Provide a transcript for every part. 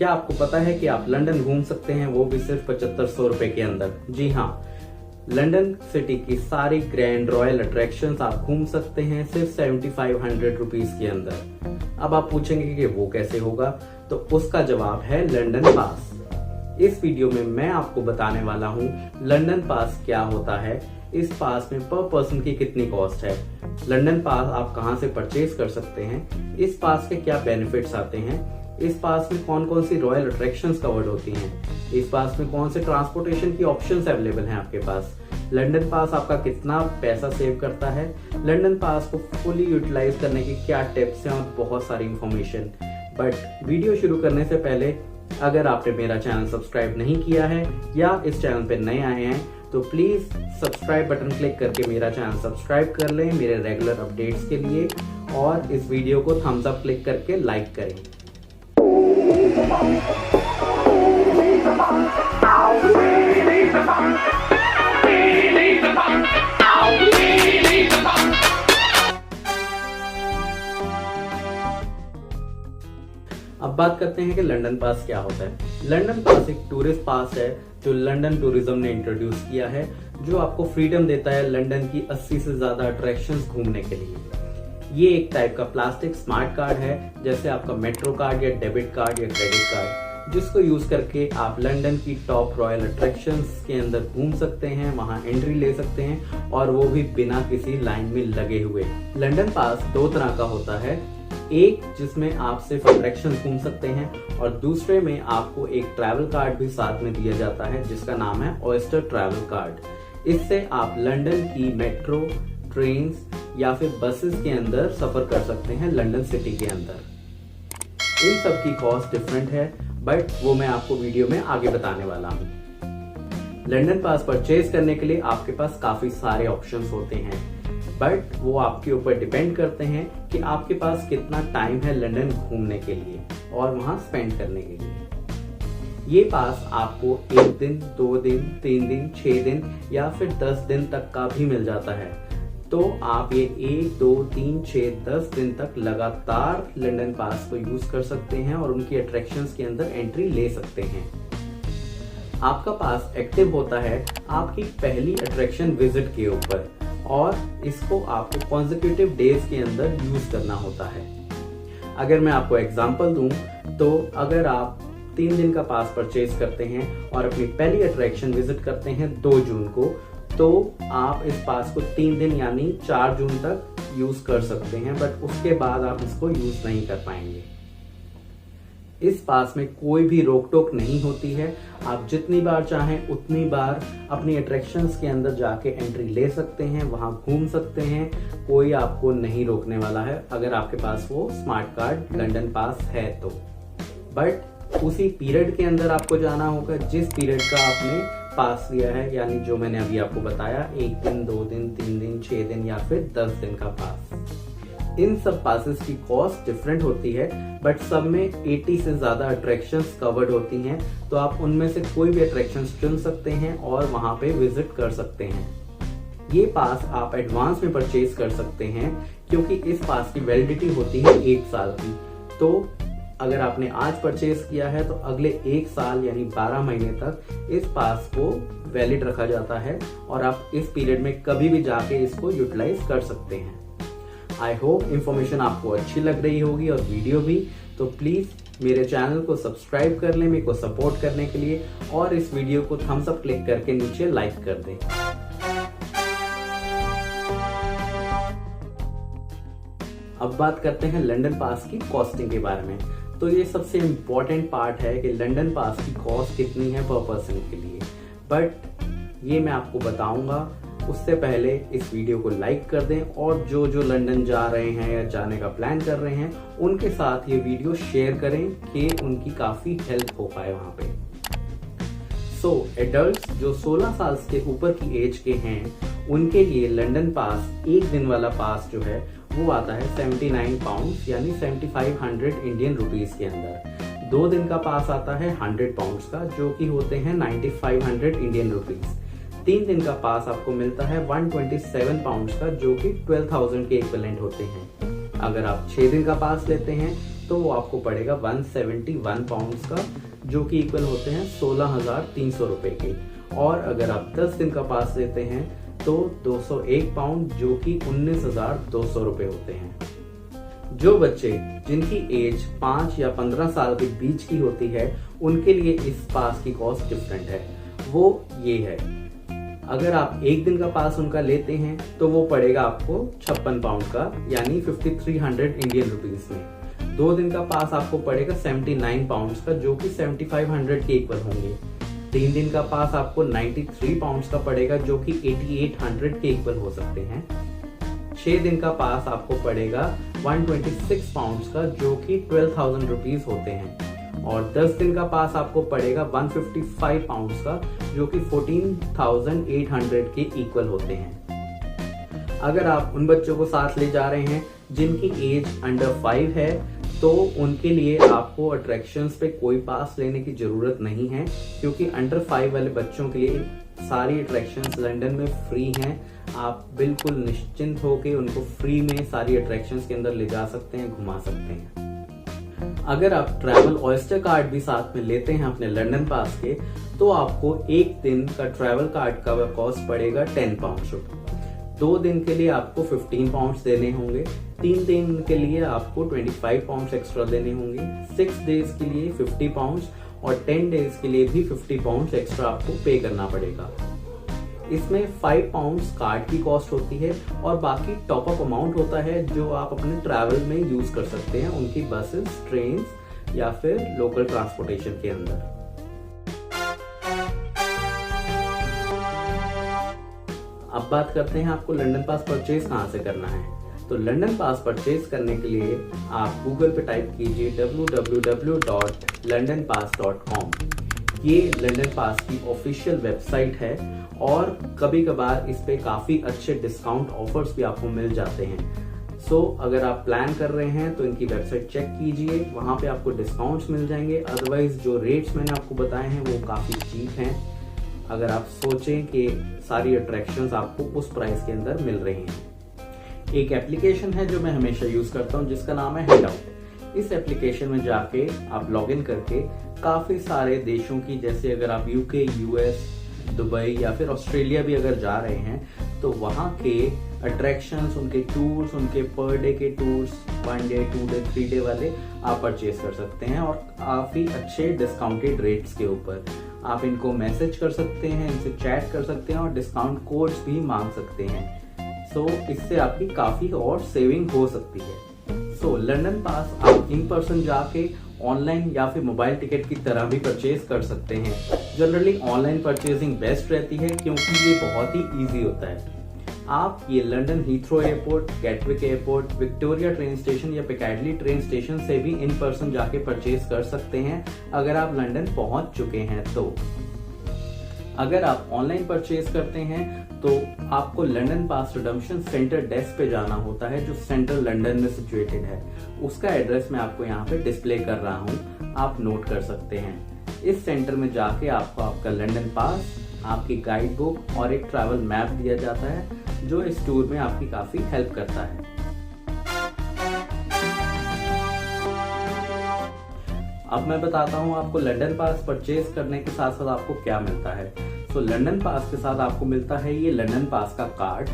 क्या आपको पता है कि आप लंदन घूम सकते हैं, वो भी सिर्फ 7500 रुपए के अंदर। जी हाँ, लंदन सिटी की सारी ग्रैंड रॉयल अट्रैक्शंस आप घूम सकते हैं सिर्फ 7500 रुपीज के अंदर। अब आप पूछेंगे कि वो कैसे होगा, तो उसका जवाब है लंदन पास। इस वीडियो में मैं आपको बताने वाला हूँ लंदन पास क्या होता है, इस पास में पर पर्सन की कितनी कॉस्ट है, लंदन पास आप कहां से परचेज कर सकते हैं, इस पास के क्या बेनिफिट्स आते हैं, इस पास में कौन कौन सी रॉयल अट्रैक्शंस कवर्ड होती हैं, इस पास में कौन से ट्रांसपोर्टेशन की ऑप्शंस अवेलेबल हैं आपके पास, लंदन पास आपका कितना पैसा सेव करता है, लंदन पास को फुली यूटिलाइज करने की क्या टिप्स हैं और बहुत सारी इंफॉर्मेशन। बट वीडियो शुरू करने से पहले अगर आपने मेरा चैनल सब्सक्राइब नहीं किया है या इस चैनल पे नए आए हैं तो प्लीज सब्सक्राइब बटन क्लिक करके मेरा चैनल सब्सक्राइब कर लें मेरे रेगुलर अपडेट्स के लिए, और इस वीडियो को थम्स अप क्लिक करके लाइक करें। अब बात करते हैं कि लंदन पास क्या होता है। लंदन पास एक टूरिस्ट पास है जो लंदन टूरिज्म ने इंट्रोड्यूस किया है, जो आपको फ्रीडम देता है लंदन की 80 से ज्यादा अट्रैक्शंस घूमने के लिए। ये एक टाइप का प्लास्टिक स्मार्ट कार्ड है, जैसे आपका मेट्रो कार्ड या डेबिट कार्ड या क्रेडिट कार्ड, जिसको यूज करके आप लंदन की टॉप रॉयल अट्रैक्शंस के अंदर घूम सकते हैं, वहां एंट्री ले सकते हैं, और वो भी बिना किसी लाइन में लगे हुए। लंदन पास दो तरह का होता है, एक जिसमें आप सिर्फ अट्रैक्शन घूम सकते हैं और दूसरे में आपको एक ट्रैवल कार्ड भी साथ में दिया जाता है जिसका नाम है ऑयस्टर ट्रैवल कार्ड। इससे आप लंदन की मेट्रो, ट्रेन्स या फिर बसेस के अंदर सफर कर सकते हैं लंदन सिटी के अंदर। इन सब की कॉस्ट डिफरेंट है, बट वो मैं आपको वीडियो में आगे बताने वाला हूँ। लंदन पास परचेज करने के लिए आपके पास काफी सारे ऑप्शंस होते हैं, बट वो आपके ऊपर डिपेंड करते हैं कि आपके पास कितना टाइम है लंदन घूमने के लिए और वहां स्पेंड करने के लिए। ये पास आपको 1 दिन, 2 दिन, 3 दिन, 6 दिन या फिर 10 दिन तक का भी मिल जाता है। तो आप ये 1, 2, 3, 6, 10 दिन तक लगातार लंदन पास को यूज कर सकते हैं और उनकी अट्रैक्शंस के अंदर एंट्री ले सकते हैं। आपका पास एक्टिव होता है आपकी पहली अट्रैक्शन विजिट के ऊपर, और इसको आपको कॉन्सेक्यूटिव डेज के अंदर यूज करना होता है। अगर मैं आपको एग्जांपल दूं तो अगर आप 3 दिन का पास परचेज करते हैं और अपनी पहली अट्रैक्शन विजिट करते हैं 2 जून को, तो आप इस पास को 3 दिन यानी 4 जून तक यूज कर सकते हैं, बट उसके बाद आप इसको यूज नहीं कर पाएंगे। इस पास में कोई भी रोक टोक नहीं होती है, आप जितनी बार चाहें उतनी बार अपनी अट्रैक्शंस के अंदर जाके एंट्री ले सकते हैं, वहां घूम सकते हैं, कोई आपको नहीं रोकने वाला है अगर आपके पास वो स्मार्ट कार्ड लंदन पास है तो। बट उसी पीरियड के अंदर आपको जाना होगा जिस पीरियड का आपने पास लिया है, यानी जो मैंने अभी आपको बताया, 1 दिन, 2 दिन, 3 दिन, 6 दिन या फिर 10 दिन का पास। इन सब पासेस की कॉस्ट डिफरेंट होती है, बट सब में 80 से ज्यादा अट्रैक्शंस कवर्ड होती हैं, तो आप उनमें से कोई भी अट्रैक्शंस चुन सकते हैं और वहां पे विजिट कर सकते हैं। ये पास आप एडवांस में परचेज कर सकते हैं क्योंकि इस पास की वैलिडिटी होती है 1 साल की। तो अगर आपने आज परचेज किया है तो अगले 1 साल यानी 12 महीने तक इस पास को वैलिड रखा जाता है और आप इस पीरियड में कभी भी जाके इसको यूटिलाइज कर सकते हैं। आई होप इंफॉर्मेशन आपको अच्छी लग रही होगी और वीडियो भी, तो प्लीज मेरे चैनल को सब्सक्राइब कर लें मेरे को सपोर्ट करने के लिए, और इस वीडियो को थम्स अप क्लिक करके नीचे लाइक कर दें। अब बात करते हैं लंदन पास की कॉस्टिंग के बारे में। तो ये सबसे इम्पोर्टेंट पार्ट है कि लंदन पास की कॉस्ट कितनी है पर पर्सन के लिए, बट ये मैं आपको बताऊंगा। उससे पहले इस वीडियो को लाइक कर दें और जो जो लंदन जा रहे हैं या जाने का प्लान कर रहे हैं उनके साथ ये वीडियो शेयर करें कि उनकी काफी हेल्प हो पाए वहां पे। सो एडल्ट्स जो 16 साल के ऊपर की एज के हैं उनके लिए लंदन पास 1 दिन वाला पास जो है वो आता है 79 पाउंड यानी 7500 इंडियन रुपीस के अंदर। 2 दिन का पास आता है 100 पाउंड का जो कि होते हैं 9500 इंडियन रुपीस। 3 दिन का पास आपको मिलता है 127 पाउंड का जो कि 12,000 के इक्विवेलेंट होते हैं। अगर आप 6 दिन का पास लेते हैं तो वो आपको पड़ेगा 171 पाउंड्स का, जो कि इक्वल होते हैं 16,300 रुपए के। और अगर आप 10 दिन का पास लेते हैं तो 201 पाउंड, जो कि 19,200 रुपए होते हैं। जो बच्चे जिनकी एज 5 या 15 साल के बीच की होती है, उनके लिए इस पास की कॉस्ट डिफरेंट है। वो ये है, अगर आप एक दिन का पास उनका लेते हैं तो वो पड़ेगा आपको 56 पाउंड का, यानी 5300 इंडियन रुपीस में। 2 दिन का पास आपको पड़ेगा 79 पाउंड्स का, जो कि 7500 के इक्वल होंगे। 3 दिन का पास आपको 93 पाउंड्स का पड़ेगा, जो कि 8800 के इक्वल हो सकते हैं। 6 दिन का पास आपको पड़ेगा 126 पाउंड्स का, जो कि 12,000 रुपीज होते हैं। और 10 दिन का पास आपको पड़ेगा 155 पाउंड्स का, जो कि 14,800 के इक्वल होते हैं। अगर आप उन बच्चों को साथ ले जा रहे हैं जिनकी एज अंडर 5 है, तो उनके लिए आपको अट्रैक्शंस पे कोई पास लेने की जरूरत नहीं है, क्योंकि अंडर 5 वाले बच्चों के लिए सारी अट्रैक्शंस लंदन में फ्री हैं। आप बिल्कुल निश्चिंत होकर उनको फ्री में सारी अट्रैक्शंस के अंदर ले जा सकते हैं, घुमा सकते हैं। अगर आप ट्रैवल ऑयस्टर कार्ड भी साथ में लेते हैं अपने लंदन पास के, तो आपको एक दिन का ट्रैवल कार्ड का कॉस्ट पड़ेगा 10 पाउंड। 2 दिन के लिए आपको 15 पाउंड देने होंगे, 3 दिन के लिए आपको 25 पाउंड एक्स्ट्रा देने होंगे, 6 डेज के लिए 50 पाउंड और 10 डेज के लिए भी 50 पाउंड एक्स्ट्रा आपको पे करना पड़ेगा। इसमें 5 पाउंड कार्ड की कॉस्ट होती है और बाकी टॉप अप अमाउंट होता है, जो आप अपने ट्रैवल में यूज कर सकते हैं उनकी बसेस, ट्रेन या फिर लोकल ट्रांसपोर्टेशन के अंदर। अब बात करते हैं आपको लंदन पास परचेज कहाँ से करना है। तो लंदन पास परचेज करने के लिए आप गूगल पे टाइप कीजिए www.londonpass.com। ये लंदन पास की ऑफिशियल वेबसाइट है और कभी कभार इस पे काफी अच्छे डिस्काउंट ऑफर्स भी आपको मिल जाते हैं। सो अगर आप प्लान कर रहे हैं तो इनकी वेबसाइट चेक कीजिए, वहां पे आपको डिस्काउंट्स मिल जाएंगे। अदरवाइज जो रेट्स मैंने आपको बताए हैं वो काफी चीप हैं, अगर आप सोचें कि सारी अट्रैक्शंस आपको उस प्राइस के अंदर मिल रही हैं। एक एप्लीकेशन है जो मैं हमेशा यूज करता हूं, जिसका नाम है हैंडआउट। इस एप्लीकेशन में जाके आप लॉग इन करके काफी सारे देशों की, जैसे अगर आप यूके, यूएस, दुबई या फिर ऑस्ट्रेलिया भी अगर जा रहे हैं, तो वहाँ के अट्रैक्शंस, उनके टूर्स, उनके पर डे के टूर्स, 1 डे, 2 डे, 3 डे वाले आप परचेज कर सकते हैं और काफी अच्छे डिस्काउंटेड रेट्स के ऊपर। आप इनको मैसेज कर सकते हैं, इनसे चैट कर सकते हैं और डिस्काउंट कोड्स भी मांग सकते हैं। सो इससे आपकी काफी और सेविंग हो सकती है। सो लंदन पास आप इन पर्सन जाके ऑनलाइन या फिर मोबाइल टिकट की तरह भी परचेज कर सकते हैं। जनरली ऑनलाइन परचेजिंग बेस्ट रहती है, क्योंकि ये बहुत ही इजी होता है। आप ये London Heathrow airport, Gatwick airport, Victoria train station या पिकैडली ट्रेन स्टेशन से भी इन पर्सन जाके परचेज कर सकते हैं, अगर आप लंदन पहुंच चुके हैं तो। अगर आप ऑनलाइन परचेज करते हैं तो आपको लंदन पास रिडम्पशन सेंटर डेस्क पे जाना होता है, जो सेंट्रल लंदन में सिचुएटेड है। उसका एड्रेस मैं आपको यहाँ पे डिस्प्ले कर रहा हूँ, आप नोट कर सकते हैं। इस सेंटर में जाके आपको आपका लंदन पास, आपकी गाइड बुक और एक ट्रैवल मैप दिया जाता है, जो इस टूर में आपकी काफी हेल्प करता है। अब मैं बताता हूँ आपको लंदन पास परचेज करने के साथ साथ आपको क्या मिलता है। तो लंदन पास के साथ आपको मिलता है ये लंदन पास का कार्ड,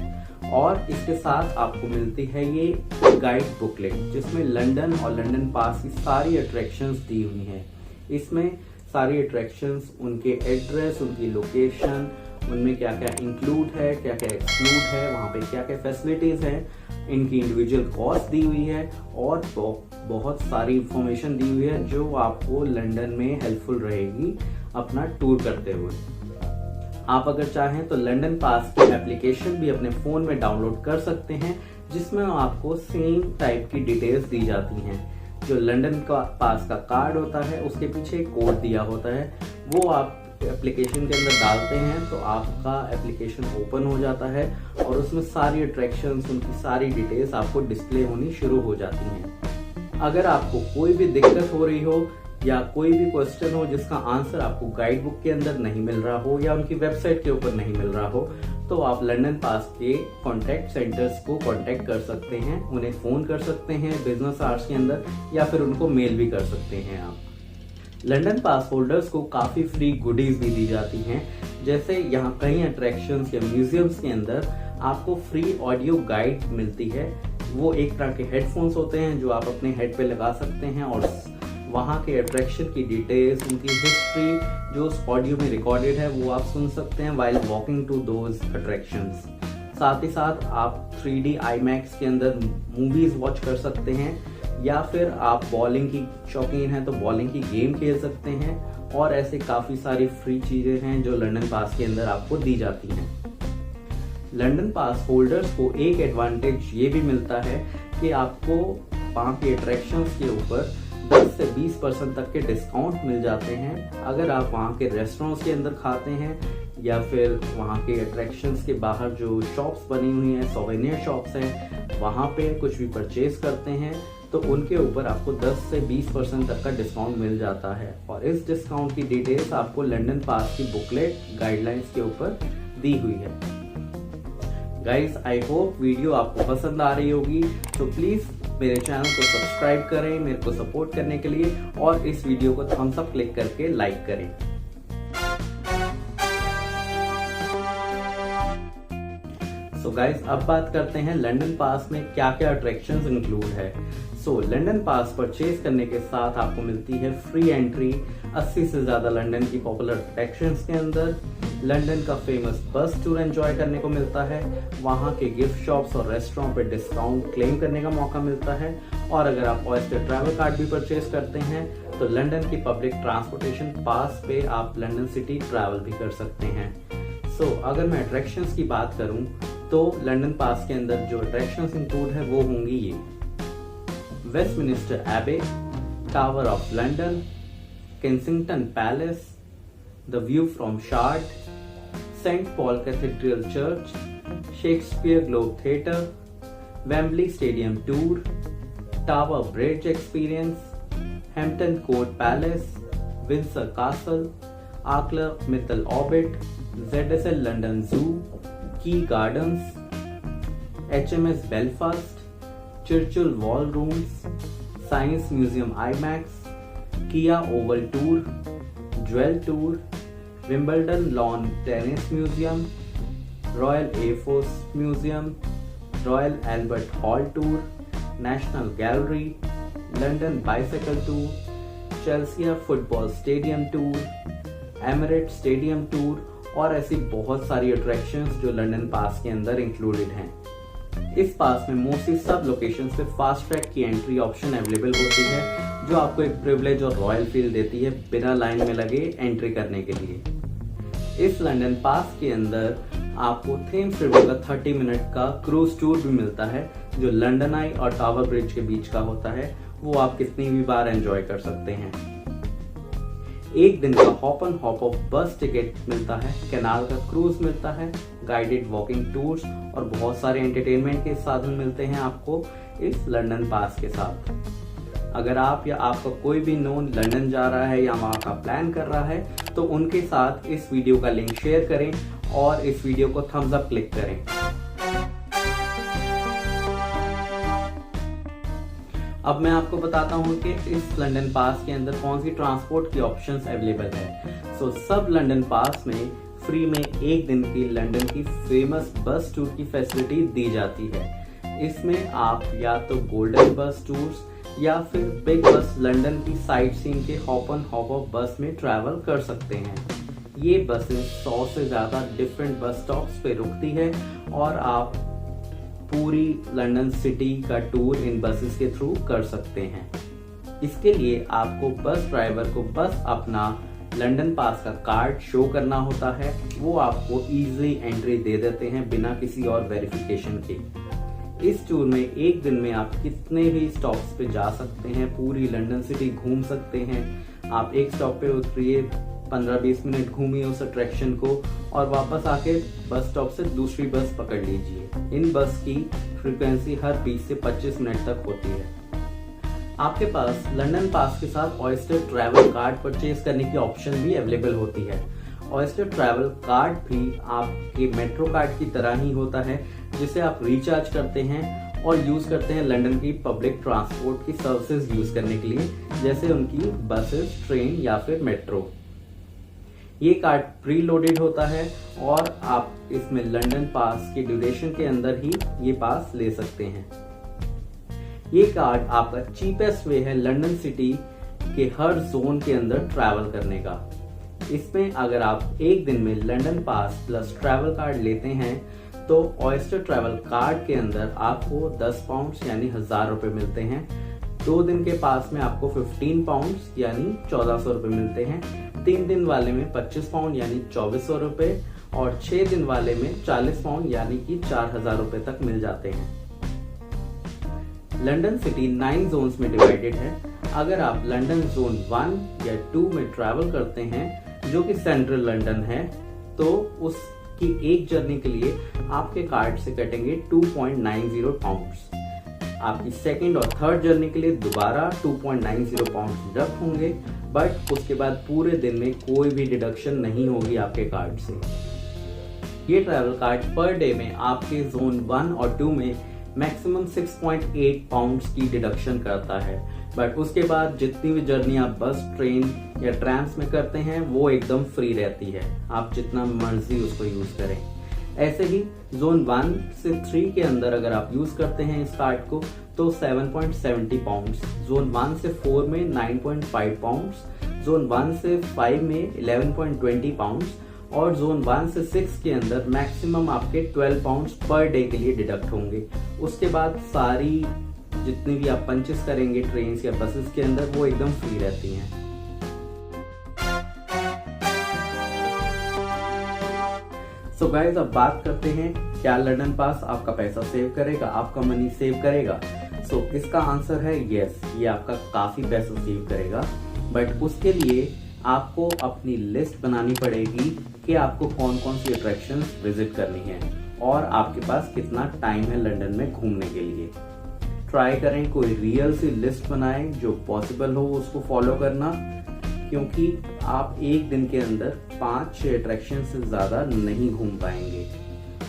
और इसके साथ आपको मिलती है ये गाइड बुकलेट, जिसमें लंदन और लंदन पास की सारी अट्रैक्शंस दी हुई हैं। इसमें सारी अट्रैक्शंस, उनके एड्रेस, उनकी लोकेशन, उनमें क्या क्या इंक्लूड है, क्या क्या एक्सक्लूड है, वहाँ पे क्या क्या फैसिलिटीज हैं, इनकी इंडिविजुअल कॉस्ट दी हुई है और बहुत सारी इंफॉर्मेशन दी हुई है, जो आपको लंदन में हेल्पफुल रहेगी अपना टूर करते हुए। आप अगर चाहें तो लंदन पास की एप्लीकेशन भी अपने फोन में डाउनलोड कर सकते हैं, जिसमें आपको सेम टाइप की डिटेल्स दी जाती हैं। जो लंदन का पास का कार्ड होता है, उसके पीछे एक कोड दिया होता है, वो आप एप्लीकेशन के अंदर डालते हैं तो आपका एप्लीकेशन ओपन हो जाता है और उसमें सारी अट्रैक्शंस, उनकी सारी डिटेल्स आपको डिस्प्ले होनी शुरू हो जाती हैं। अगर आपको कोई भी दिक्कत हो रही हो या कोई भी क्वेश्चन हो जिसका आंसर आपको गाइड बुक के अंदर नहीं मिल रहा हो या उनकी वेबसाइट के ऊपर नहीं मिल रहा हो, तो आप लंदन पास के कॉन्टैक्ट सेंटर्स को कॉन्टैक्ट कर सकते हैं, उन्हें फ़ोन कर सकते हैं बिजनेस आवर्स के अंदर, या फिर उनको मेल भी कर सकते हैं आप। लंदन पास होल्डर्स को काफ़ी फ्री गुडीज भी दी जाती हैं, जैसे यहाँ कई अट्रैक्शंस या म्यूजियम्स के अंदर आपको फ्री ऑडियो गाइड मिलती है। वो एक तरह के हेडफोन्स होते हैं जो आप अपने हेड पे लगा सकते हैं और वहाँ के अट्रैक्शन की डिटेल्स, उनकी हिस्ट्री जो उस ऑडियो में रिकॉर्डेड है वो आप सुन सकते हैं while walking to those attractions. साथ ही साथ आप 3D IMAX के अंदर मूवीज वॉच कर सकते हैं, या फिर आप बॉलिंग की शौकीन हैं तो बॉलिंग की गेम खेल सकते हैं, और ऐसे काफ़ी सारी फ्री चीज़ें हैं जो लंदन पास के अंदर आपको दी जाती हैं। लंदन पास होल्डर्स को एक एडवांटेज ये भी मिलता है कि आपको वहाँ के अट्रैक्शंस के ऊपर 10 से 20% तक के डिस्काउंट मिल जाते हैं अगर आप वहाँ के रेस्टोरेंट्स के अंदर खाते हैं, या फिर वहाँ के अट्रैक्शंस के बाहर जो शॉप्स बनी हुई हैं, सोवेनियर शॉप्स हैं, वहाँ पे कुछ भी परचेज करते हैं तो उनके ऊपर आपको 10 से 20% तक का डिस्काउंट मिल जाता है। और इस डिस्काउंट की डिटेल्स आपको लंदन पास की बुकलेट गाइडलाइंस के ऊपर दी हुई है। गाइस, आई होप वीडियो आपको पसंद आ रही होगी, तो प्लीज मेरे चैनल को सब्सक्राइब करें मेरे को सपोर्ट करने के लिए, और इस वीडियो को थम्स अप क्लिक करके लाइक करें। सो गाइस, अब बात करते हैं लंदन पास में क्या क्या अट्रैक्शंस इंक्लूड है। सो लंदन पास परचेज करने के साथ आपको मिलती है फ्री एंट्री 80 से ज्यादा लंदन की पॉपुलर अट्रैक्शंस के अंदर। लंदन का फेमस बस टूर एंजॉय करने को मिलता है, वहाँ के गिफ्ट शॉप्स और रेस्टोरेंट पे डिस्काउंट क्लेम करने का मौका मिलता है, और अगर आप ऑयस्टर ट्रैवल कार्ड भी परचेज करते हैं तो लंदन की पब्लिक ट्रांसपोर्टेशन पास पे आप लंदन सिटी ट्रैवल भी कर सकते हैं। सो अगर मैं अट्रैक्शंस की बात करूं तो लंदन पास के अंदर जो अट्रैक्शंस इंक्लूड है वो होंगी ये: Westminster Abbey, Tower of London, Kensington Palace, the view from Shard, Saint Paul Cathedral church, Shakespeare Globe Theatre, Wembley Stadium tour, Tower Bridge experience, Hampton Court Palace, Windsor Castle, Arcelor Mittal Orbit, ZSL London Zoo, Kew Gardens, HMS Belfast, Churchill War Rooms, Science Museum IMAX, Kia Oval tour, jewel tour, Wimbledon lawn tennis museum, Royal Air Force Museum, Royal Albert Hall tour, National Gallery, London bicycle tour, Chelsea football stadium tour, emirate stadium tour, और ऐसी बहुत सारी attractions जो London पास के अंदर included हैं। इस पास में मोस्टली सब लोकेशंस पे फास्ट ट्रैक की एंट्री ऑप्शन अवेलेबल होती है, जो आपको एक प्रिविलेज और रॉयल फील देती है बिना लाइन में लगे एंट्री करने के लिए। इस लंदन पास के अंदर आपको थेम्स रिवर का 30 मिनट का क्रूज टूर भी मिलता है, जो लंदन आई और टावर ब्रिज के बीच का होता है। वो आप कितनी भी बार एंजॉय कर सकते हैं। एक दिन का हॉप एंड हॉप ऑफ बस टिकट मिलता है, कैनाल का क्रूज मिलता है, गाइडेड वॉकिंग टूर्स और बहुत सारे एंटरटेनमेंट के साधन मिलते हैं आपको इस लंदन पास के साथ। अगर आप या आपका कोई भी नोन लंदन जा रहा है या वहाँ का प्लान कर रहा है तो उनके साथ इस वीडियो का लिंक शेयर करें और इस वीडियो को थम्स अप क्लिक करें। अब मैं आपको बताता हूँ कि इस लंदन पास के अंदर कौन सी ट्रांसपोर्ट की ऑप्शंस अवेलेबल है। सो सब लंदन पास में फ्री में एक दिन की लंदन की फेमस बस टूर की फैसिलिटी दी जाती है। इसमें आप या तो गोल्डन बस टूर्स या फिर बिग बस लंदन की साइट सीइंग के हॉप एंड हॉप ऑफ बस में ट्रैवल कर सकते हैं। ये बसेस 100 से ज्यादा डिफरेंट बस स्टॉप्स पे रुकती है और आप पूरी लंदन सिटी का टूर इन बसेस के थ्रू कर सकते हैं। इसके लिए आपको बस ड्राइवर को बस अपना लंदन पास का कार्ड शो करना होता है, वो आपको इजीली एंट्री दे देते हैं बिना किसी और वेरिफिकेशन के। इस टूर में एक दिन में आप कितने भी स्टॉप्स पे जा सकते हैं, पूरी लंदन सिटी घूम सकते हैं। आप एक स्टॉप पे उतरिए, 15-20 मिनट घूमिए उस अट्रैक्शन को और वापस आके बस स्टॉप से दूसरी बस पकड़ लीजिए। इन बस की फ्रीक्वेंसी हर 20 से 25 मिनट तक होती है। आपके पास लंदन पास के साथ ऑयस्टर ट्रैवल कार्ड परचेज करने की ऑप्शन भी अवेलेबल होती है। ऑयस्टर ट्रैवल कार्ड भी आपके मेट्रो कार्ड की तरह ही होता है, जिसे आप रिचार्ज करते हैं और यूज करते हैं लंदन की पब्लिक ट्रांसपोर्ट की सर्विसेज यूज करने के लिए, जैसे उनकी बसेस, ट्रेन या फिर मेट्रो। ये कार्ड प्री लोडेड होता है और आप इसमें लंदन पास की ड्यूरेशन के अंदर ही ये पास ले सकते हैं। ये कार्ड आपका चीपेस्ट वे है लंदन सिटी के हर जोन के अंदर ट्रैवल करने का। इसमें अगर आप एक दिन में लंदन पास प्लस ट्रैवल कार्ड लेते हैं तो ऑयस्टर ट्रैवल कार्ड के अंदर आपको 10 पाउंड्स यानी 1000 रुपए मिलते हैं। 2 दिन के पास में आपको 15 पाउंड्स यानी 1400 रुपए मिलते हैं। 3 दिन वाले में 25 पाउंड यानी 2400 रुपए और 6 दिन वाले में 40 पाउंड यानी कि 4000 रुपए तक मिल जाते हैं। लंदन सिटी 9 जोन्स में डिवाइडेड है। अगर आप लंदन जोन 1 या 2 में ट्रैवल करते हैं जो कि सेंट्रल लंदन है, तो उसकी एक जर्नी के लिए आपके कार्ड से कटेंगे 2.90 पाउंड्स। आपकी सेकंड और थर्ड जर्नी के लिए दोबारा 2.90 पाउंड डिडक्ट होंगे, बट उसके बाद पूरे दिन में कोई भी डिडक्शन नहीं होगी आपके कार्ड से। ये ट्रैवल कार्ड पर डे में आपके जोन 1 और 2 में मैक्सिमम 6.8 पाउंड्स की डिडक्शन करता है, बट उसके बाद जितनी भी जर्नी आप बस, ट्रेन या ट्रैम्स में करते हैं वो एकदम फ्री रहती है, आप जितना मर्जी उसको यूज करें। ऐसे ही जोन 1 से 3 के अंदर अगर आप यूज करते हैं इस कार्ड को तो 7.70 पाउंड्स, जोन 1 से 4 में 9.5 पाउंड्स, जोन 1 से 5 में 11.20 पाउंड्स और जोन 1 से 6 के अंदर मैक्सिमम आपके 12 पाउंड्स पर डे के लिए डिडक्ट होंगे। उसके बाद सारी जितनी भी आप पंचेस करेंगे ट्रेन या बसेस के अंदर वो एकदम फ्री रहती हैं। सो गाइस, अब बात करते हैं क्या लंदन पास आपका पैसा सेव करेगा, आपका मनी सेव करेगा। सो इसका आंसर है यस, ये आपका काफी पैसा सेव करेगा, बट उसके लिए आपको अपनी लिस्ट बनानी पड़ेगी कि आपको कौन कौन सी अट्रैक्शंस विजिट करनी है और आपके पास कितना टाइम है लंदन में घूमने के लिए। ट्राई करें कोई रियल सी लिस्ट बनाएं, जो पॉसिबल हो उसको फॉलो करना, क्योंकि आप एक दिन के अंदर 5-6 अट्रैक्शन से ज्यादा नहीं घूम पाएंगे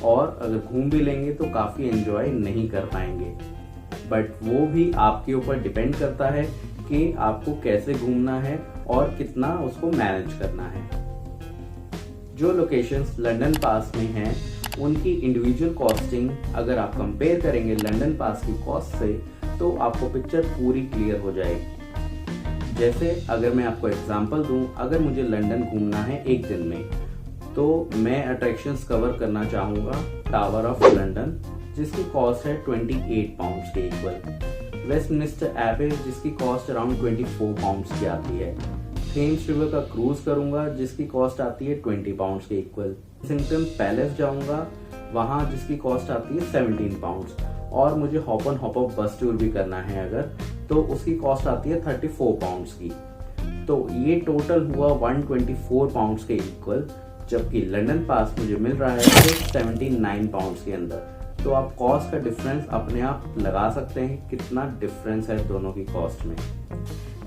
और अगर घूम भी लेंगे तो काफी एंजॉय नहीं कर पाएंगे। बट वो भी आपके ऊपर डिपेंड करता है कि आपको कैसे घूमना है और कितना उसको मैनेज करना है। जो लोकेशंस लंदन पास में हैं उनकी इंडिविजुअल कॉस्टिंग अगर आप कंपेयर करेंगे लंदन पास की कॉस्ट से तो आपको पिक्चर पूरी क्लियर हो जाएगी। जैसे अगर मैं आपको एग्जांपल दूं, अगर मुझे लंदन घूमना है एक दिन में तो मैं अट्रैक्शंस कवर करना चाहूंगा टावर ऑफ लंदन जिसकी कॉस्ट है 28 पाउंड्स के इक्वल, वेस्टमिनिस्टर एबे जिसकी कॉस्ट अराउंड 24 पाउंड्स की आती है, थेम्स रिवर का क्रूज करूंगा जिसकी कॉस्ट आती है 20 पाउंड्स के इक्वल, किंगडम पैलेस जाऊंगा वहां जिसकी कॉस्ट आती है 17 पाउंड्स और मुझे हॉप ऑन हॉप ऑफ बस टूर भी करना है अगर तो उसकी कॉस्ट आती है 34 पाउंड्स की। तो ये टोटल हुआ 124 पाउंड्स के इक्वल, जबकि लंदन पास मुझे मिल रहा है सिर्फ 79 पाउंड्स के अंदर। तो आप कॉस्ट का डिफरेंस अपने आप लगा सकते हैं कितना डिफरेंस है दोनों की कॉस्ट में।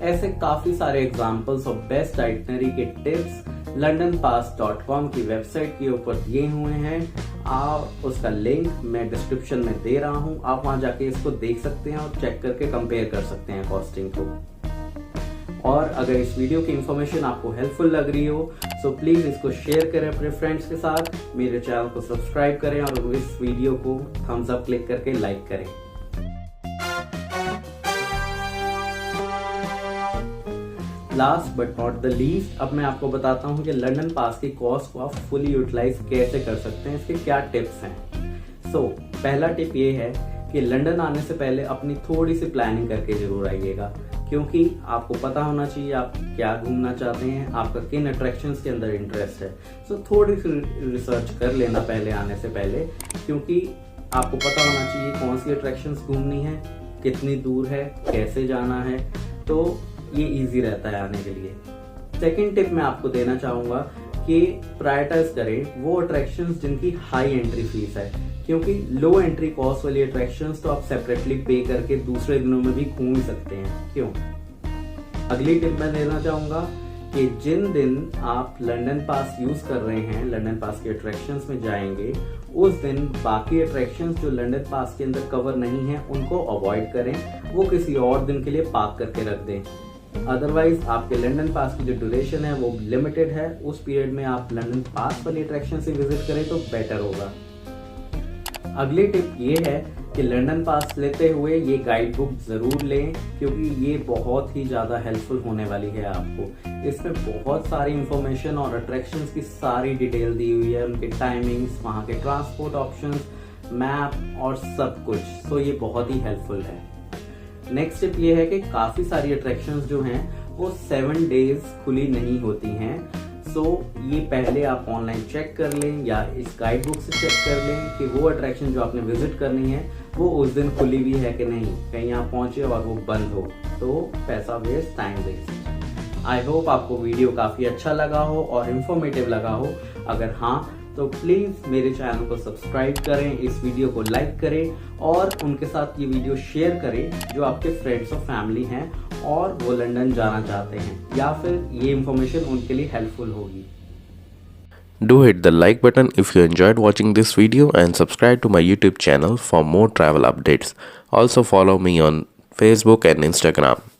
ऐसे काफी सारे एग्जांपल्स और बेस्ट आइटनरी के टिप्स londonpass.com की वेबसाइट के ऊपर दिए हुए हैं। आप उसका लिंक मैं डिस्क्रिप्शन में दे रहा हूं, आप वहां जाके इसको देख सकते हैं और चेक करके कंपेयर कर सकते हैं कॉस्टिंग को। और अगर इस वीडियो की इंफॉर्मेशन आपको हेल्पफुल लग रही हो तो प्लीज इसको शेयर करें अपने फ्रेंड्स के साथ, मेरे चैनल को सब्सक्राइब करें और इस वीडियो को थम्स अप क्लिक करके लाइक करें। Last but not the least, अब मैं आपको बताता हूँ कि लंदन पास की कॉस्ट को आप फुली यूटिलाइज कैसे कर सकते हैं, इसके क्या टिप्स हैं। सो पहला टिप ये है कि लंदन आने से पहले अपनी थोड़ी सी प्लानिंग करके जरूर आइएगा, क्योंकि आपको पता होना चाहिए आप क्या घूमना चाहते हैं, आपका किन अट्रैक्शंस के अंदर इंटरेस्ट है। सो थोड़ी सी रिसर्च कर लेना पहले आने से पहले, क्योंकि आपको पता होना चाहिए कौन सी अट्रैक्शंस घूमनी है, कितनी दूर है, कैसे जाना है, तो ये इजी रहता है आने के लिए। सेकंड टिप मैं आपको देना चाहूंगा कि प्रायोरिटाइज करें वो अट्रैक्शंस जिनकी हाई एंट्री फीस है, क्योंकि लो एंट्री कॉस्ट वाली अट्रैक्शंस तो आप सेपरेटली पे करके दूसरे दिनों में भी घूम ही सकते हैं। क्यों? अगली टिप मैं देना चाहूंगा कि जिन दिन आप लंदन पास यूज कर रहे हैं, लंदन पास के अट्रैक्शंस में जाएंगे, उस दिन बाकी अट्रैक्शंस जो लंदन पास के अंदर कवर नहीं है उनको अवॉइड करें, वो किसी और दिन के लिए पार्क करके रख दें। अदरवाइज आपके लंदन पास की जो ड्यूरेशन है वो लिमिटेड है, उस पीरियड में आप लंदन पास वाली अट्रैक्शन से विजिट करें तो बेटर होगा। अगली टिप ये है कि लंदन पास लेते हुए ये गाइड बुक जरूर लें, क्योंकि ये बहुत ही ज़्यादा हेल्पफुल होने वाली है आपको। इसमें बहुत सारी इंफॉर्मेशन और अट्रैक्शंस की सारी डिटेल दी हुई है, उनके टाइमिंग्स, वहाँ के ट्रांसपोर्ट ऑप्शंस, मैप और सब कुछ। सो ये बहुत ही हेल्पफुल है। नेक्स्ट टिप ये है कि काफ़ी सारी अट्रैक्शंस जो हैं वो 7 डेज खुली नहीं होती हैं। सो ये पहले आप ऑनलाइन चेक कर लें या इस गाइड बुक से चेक कर लें कि वो अट्रैक्शन जो आपने विजिट करनी है वो उस दिन खुली भी है कि नहीं। कहीं आप पहुंचे और वो बंद हो तो पैसा waste, time waste. I hope आपको वीडियो काफ़ी अच्छा लगा हो और इन्फॉर्मेटिव लगा हो। अगर हाँ तो प्लीज़ मेरे चैनल को सब्सक्राइब करें, इस वीडियो को लाइक करें और उनके साथ ये वीडियो शेयर करें जो आपके फ्रेंड्स और फैमिली हैं और वो लंदन जाना चाहते हैं, या फिर ये इंफॉर्मेशन उनके लिए हेल्पफुल होगी। Do hit the like button if you enjoyed watching this video and subscribe to my YouTube channel for more travel updates. Also follow me on Facebook and Instagram.